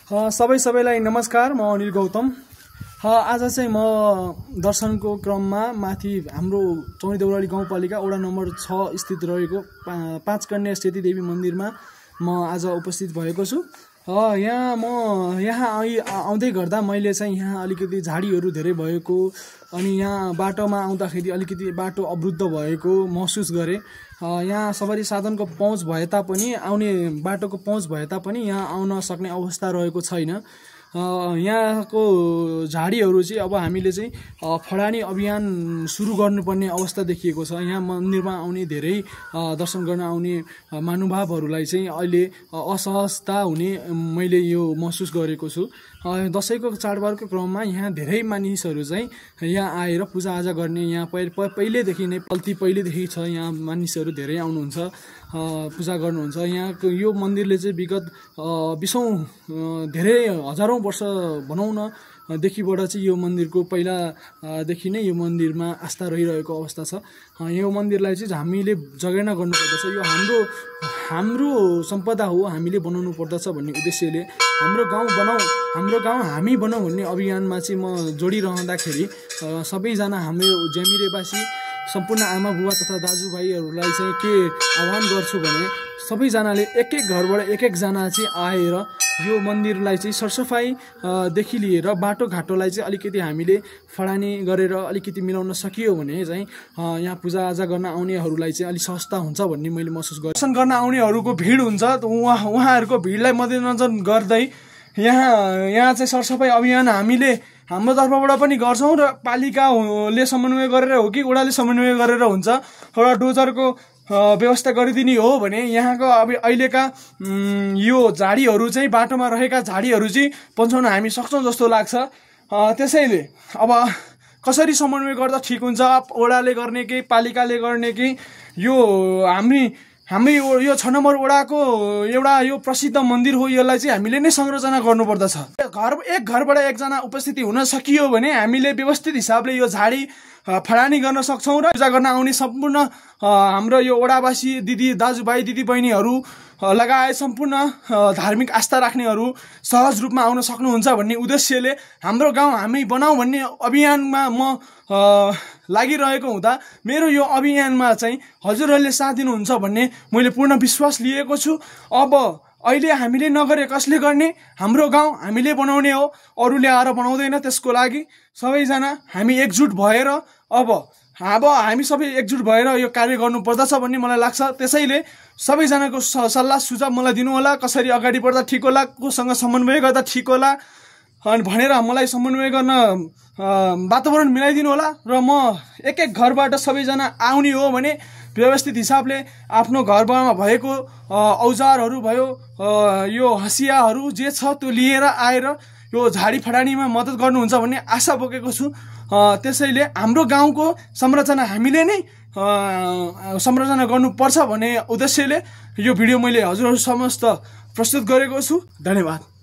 सबैलाई नमस्कार। म अनिल गौतम। आज चाहिँ म दर्शनको क्रममा माथि हाम्रो चौरी देउराली गाउँपालिका वडा नम्बर 6 स्थित रहेको पाँच कन्या सेती देवी मन्दिरमा म आज उपस्थित भएको छु। यहाँ आउँदै गर्दा मैले चाहिँ यहाँ अलिकति झाडीहरू धेरै भएको अनि यहाँ बाटोमा आउँदाखेरि अलिकति बाटो अवरुद्ध भएको महसुस गरेँ। यहाँ सवारी साधनको पहुँच भए तापनि आउने बाटोको पहुँच भए तापनि यहाँ आउन सक्ने अवस्था रहेको छैन। यहाँको झाडीहरू चाहिँ अब हामीले चाहिँ फडानी अभियान सुरु गर्नुपर्ने अवस्था देखिएको छ। यहाँ मन्दिरमा आउने धेरै दर्शन गर्न आउने महानुभावहरूलाई चाहिँ अहिले असहजता हुने मैले यो महसुस गरेको छु। दसैँको चाडबाडको क्रममा यहाँ धेरै मानिसहरू चाहिँ यहाँ आएर पूजाआजा गर्ने यहाँ पहिलेदेखि नै पहिलेदेखि छ। यहाँ मानिसहरू धेरै आउनुहुन्छ, पूजा गर्नुहुन्छ। यहाँको यो मन्दिरले चाहिँ विगत 20औं धेरै हजारौं वर्ष भनौँ न देखिबाट चाहिँ यो मन्दिरको पहिलादेखि नै यो मन्दिरमा आस्था रहिरहेको अवस्था छ। यो मन्दिरलाई चाहिँ हामीले जगेर्ना गर्नुपर्दछ। यो हाम्रो सम्पदा हो, हामीले बनाउनु पर्दछ भन्ने उद्देश्यले हाम्रो गाउँ हामी बनाऊ भन्ने अभियानमा चाहिँ म जोडिरहँदाखेरि सबैजना हाम्रो ज्यामिरेवासी सम्पूर्ण आमा बुवा तथा दाजुभाइहरूलाई चाहिँ के आह्वान गर्छु भने सबैजनाले एक घरबाट एक जना चाहिँ आएर यो मन्दिरलाई चाहिँ सरसफाई देखि लिएर बाटोघाटोलाई चाहिँ अलिकति हामीले फडानी गरेर अलिकति मिलाउन सकियो भने चाहिँ यहाँ पूजाआजा गर्न आउनेहरूलाई चाहिँ अलिक सस्ता हुन्छ भन्ने मैले महसुस गरेँ। दर्शन गर्न आउनेहरूको भिड हुन्छ, उहाँहरूको भिडलाई मध्यनजर गर्दै यहाँ चाहिँ सरसफाई अभियान हामीले हाम्रो तर्फबाट पनि गर्छौँ र पालिकाले समन्वय गरेर हो कि वडाले समन्वय गरेर हुन्छ। एउटा डोजरको व्यवस्था गरिदिने हो भने यहाँको अब अहिलेका यो झाडीहरू चाहिँ बाटोमा रहेका झाडीहरू चाहिँ पन्छाउन हामी सक्छौँ जस्तो लाग्छ। त्यसैले अब कसरी समन्वय गर्दा ठिक हुन्छ, वडाले गर्ने कि पालिकाले गर्ने कि यो हामी यो 6 नम्बर वडाको एउटा यो प्रसिद्ध मन्दिर हो, यसलाई चाहिँ हामीले नै संरचना गर्नुपर्दछ। एक घरबाट एकजना उपस्थिति हुन सकियो भने हामीले व्यवस्थित हिसाबले यो झाडी फडानी गर्न सक्छौँ र पूजा गर्न आउने सम्पूर्ण हाम्रो यो वडावासी दाजुभाइ दिदीबहिनीहरू लगायत सम्पूर्ण धार्मिक आस्था राख्नेहरू सहज रूपमा आउन सक्नुहुन्छ भन्ने उद्देश्यले हाम्रो गाउँ हामी बनाऊ भन्ने अभियानमा म लागिरहेको हुँदा मेरो यो अभियानमा चाहिँ हजुरहरूले साथ दिनुहुन्छ भन्ने मैले पूर्ण विश्वास लिएको छु। अब अहिले हामीले नगरे कसले गर्ने? हाम्रो गाउँ हामीले बनाउने हो, अरूले आएर बनाउँदैन। त्यसको लागि सबैजना हामी एकजुट भएर अब हामी सबै एकजुट भएर यो कार्य गर्नुपर्दछ भन्ने मलाई लाग्छ। त्यसैले सबैजनाको सल्लाह सुझाव मलाई दिनु होला, कसरी अगाडि बढ्दा ठिक होला, कोसँग समन्वय गर्दा ठिक होला अनि भनेर मलाई समन्वय गर्न वातावरण मिलाइदिनु होला। र म एक घरबाट सबैजना आउने हो भने व्यवस्थित हिसाबले आफ्नो घरमा भएको औजारहरू भयो, यो हँसियाहरू जे छ त्यो लिएर आएर यो झाडी फडानीमा मद्दत गर्नुहुन्छ भन्ने आशा बोकेको छु। त्यसैले हाम्रो गाउँको संरचना हामीले नै संरचना गर्नुपर्छ भन्ने उद्देश्यले यो भिडियो मैले हजुरहरू समस्त प्रस्तुत गरेको छु। धन्यवाद।